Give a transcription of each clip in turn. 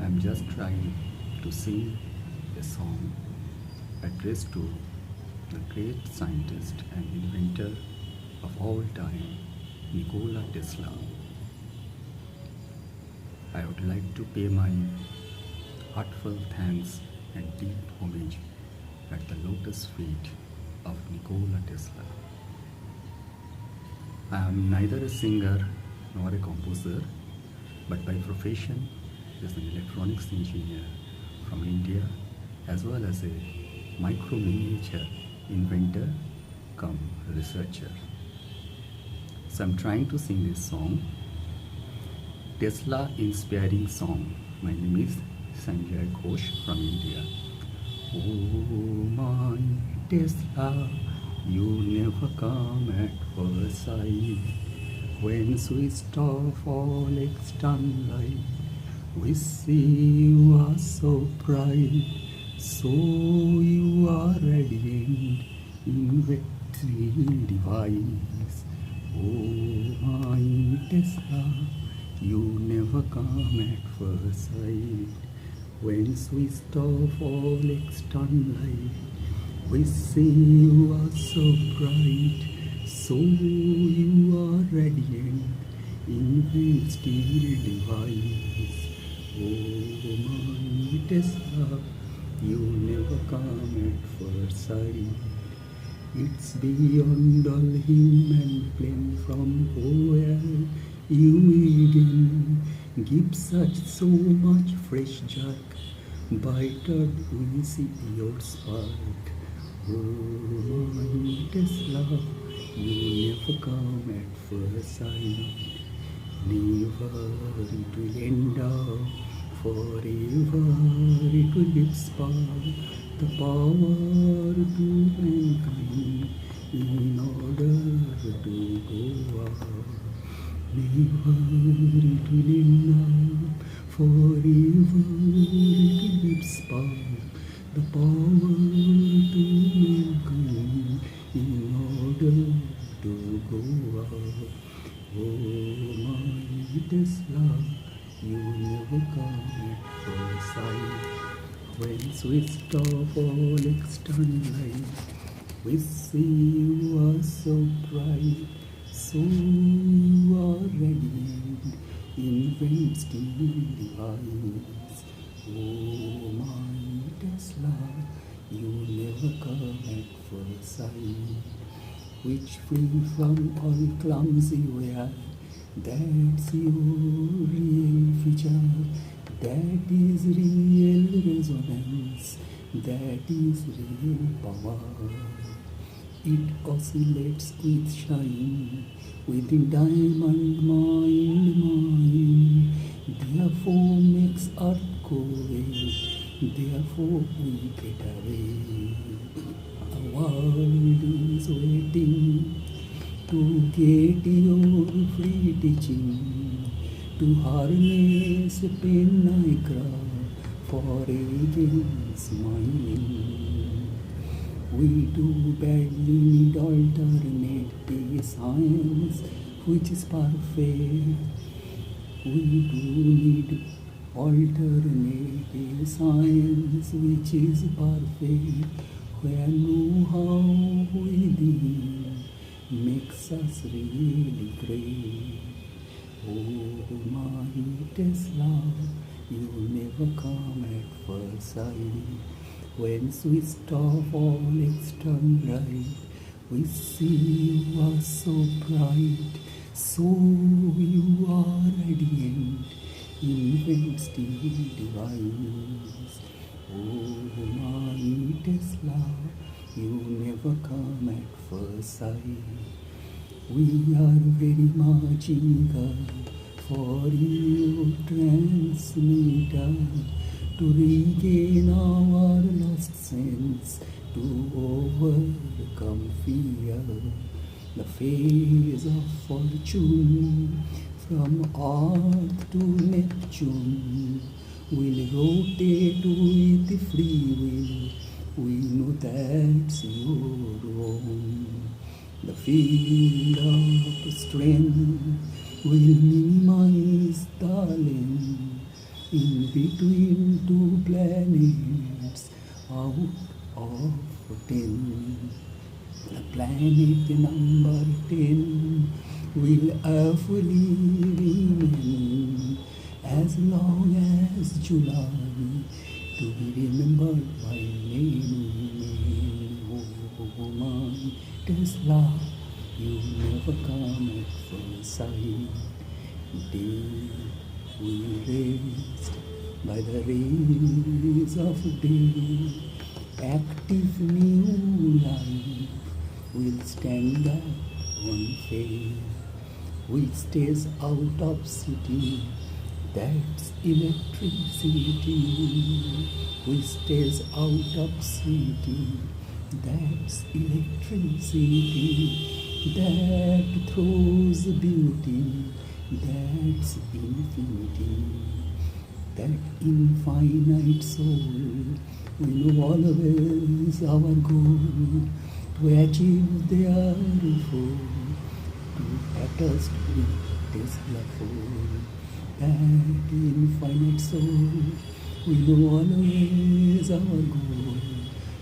I'm just trying to sing a song addressed to the great scientist and inventor of all time, Nikola Tesla. I would like to pay my heartfelt thanks and deep homage at the lotus feet of Nikola Tesla. I am neither a singer nor a composer, but by profession is an electronics engineer from India, as well as a micro miniature inventor come researcher. So I'm trying to sing this song, Tesla inspiring song. My name is Sanjay Ghosh from India. Oh my Tesla, you never come at first sight. When switched off all external light, we see you are so bright, so you are radiant in victory device. Oh my Tesla, you never come at first sight. When switched off all external light, we see you are so bright, so you are radiant in still device. Oh my Tesla, you never come at first sight. It's beyond all human plan from where you begin. Give such so much fresh joy, brighter we see your spark. Oh my Tesla, you never come at first sight. Never it will end up, forever it will give spark the power to mankind in order to go out. Never it will end up, forever it will give spark the power to mankind in order to go out. Oh my Tesla, you never come at first sight. When switched off all external light, we see you are so bright, so you are radiant in still device. Oh my Tesla, you never come at first sight. Which free from all clumsy wear, that's your real feature, that is real resonance, that is real power. It oscillates with shine, with the diamond mind, therefore makes earth go away, therefore we get away. The world is waiting to get your free teaching, to harness a pen I craft for again smiling. We do badly need alternative science which is perfect. We do need alternative science which is perfect, where know-how within makes us really great. Oh my Tesla, you never come at first sight. When switched off all external light, we see you are so bright, so you are radiant in still device. Oh my Tesla, you never come at first sight. We are very much eager for your transmitter to regain our lost sense, to overcome fear. The phase of fortune from Earth to Neptune will rotate with the free will. We know that's your own. The field of strength will minimize the length in between two planets out of 10. The planet number 10 will awfully remain as long as July to be remembered by name. Oh, my Tesla, you never come at first sight. Day will raised by the rays of day. Active new life will stand up on faith. We stays out of city, that's electricity. We stays out of city, that's electricity. That throws beauty, that's infinity. That infinite soul will always our goal to achieve their goal, to attest with Tesla fool. That infinite soul will always our goal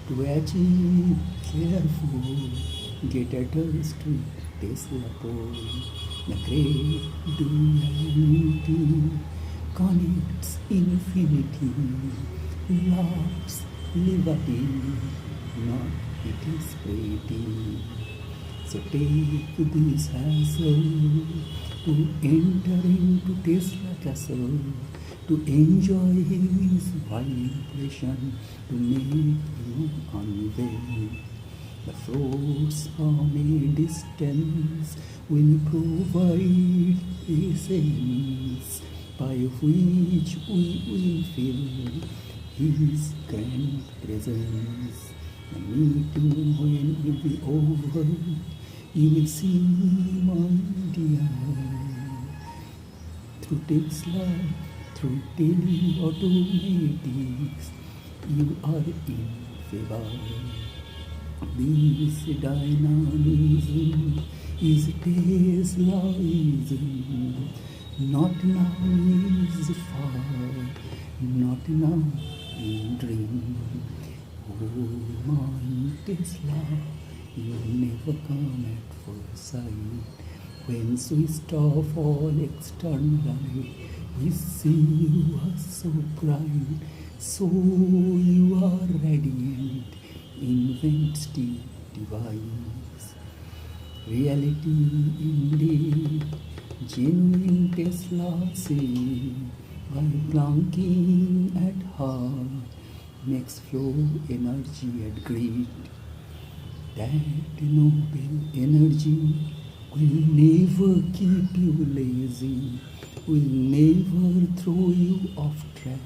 to achieve careful, get attached with Tesla pole. The great duality connects infinity, loves liberty, not it is pretty. So take this hassle to enter into Tesla castle, to enjoy his vibration, to make you unveil. The fruits from a distance will provide essence by which we will feel his grand presence. The meeting when it will be over, you will see, my dear, through Tesla, through daily automatics, you are in favor. This dynamism is Teslaism, not now is far, not now in dream. Oh, my Tesla, you never come at first sight. When switched off all external light, we see you are so bright, so you are radiant, inventive device. Reality indeed, genuine Tesla say, while plunking at heart, makes flow energy at greed. That noble energy will never keep you lazy, will never throw you off track,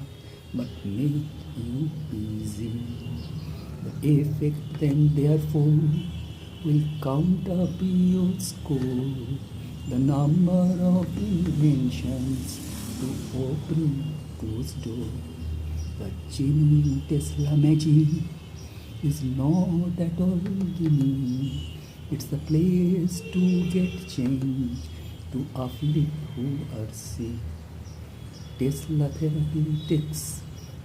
but make you busy. The effect then therefore will count up your score, the number of inventions to open closed door. The genuine Tesla magic is not at all gimmick. It's the place to get change, to uplift who are sick. Tesla Therapeutics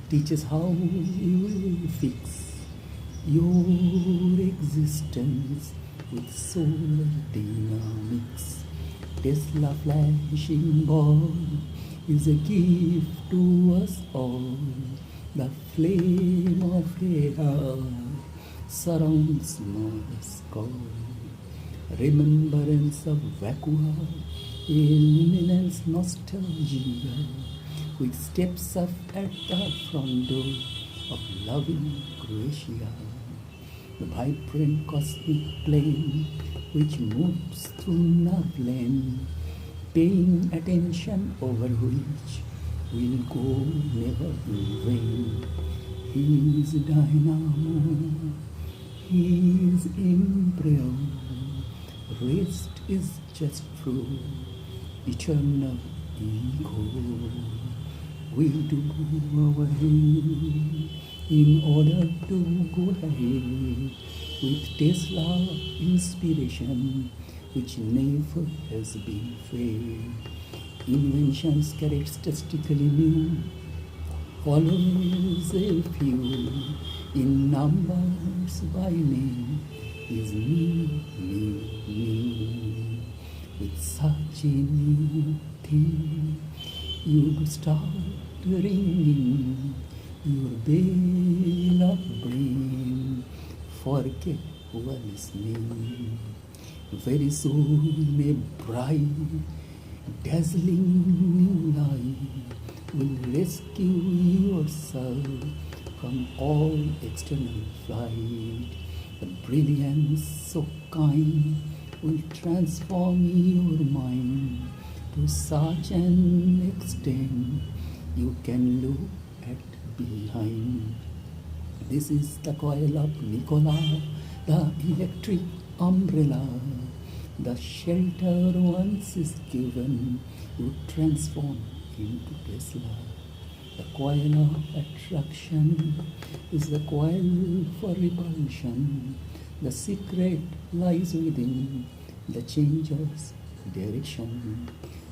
teaches how you will fix your existence with solar dynamics. Tesla flashing ball is a gift to us all. The flame of air surrounds Mars core. Remembrance of Vakua, illuminance nostalgia, which steps up at the front door of loving Croatia. The vibrant cosmic plane which moves through Navland, paying attention over which will go never in vain. He is dynamo, he is embryo, rest is just true, eternal ego. We do our way in order to go ahead with Tesla inspiration, which never has been failed. Inventions characteristically new, Followers a few in numbers by name is me. With such a new thing, you'd start ringing your bell of brain. Forget was me. Very soon a bright, dazzling new light will rescue yourself from all external flight. The brilliance so kind will transform your mind to such an extent you can look at behind. This is the coil of Nikola, the electric umbrella. The shelter once is given, you transform into Tesla. The coil of attraction is the coil for repulsion. The secret lies within the changer's direction.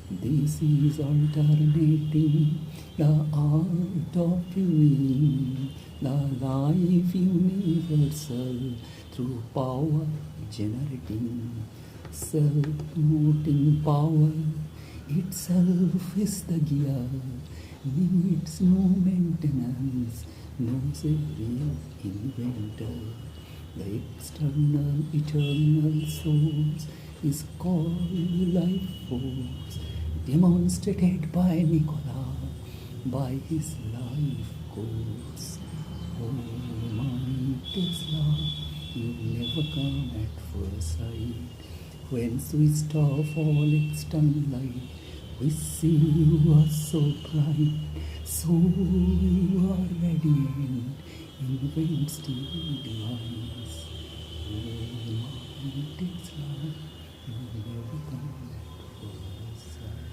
This is alternating the art of viewing the life universal through power generating. Self-moting power itself is the gear, needs no maintenance, knows a real inventor. The external eternal source is called life force, demonstrated by Nikola, by his life course. Oh my Tesla, you never come at first sight. When switched off all external light, we see you are so bright, so you are radiant, invent still device. Oh my Tesla, you never come at first sight.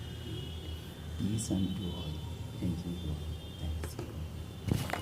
Peace unto all. Thank you. Thanks.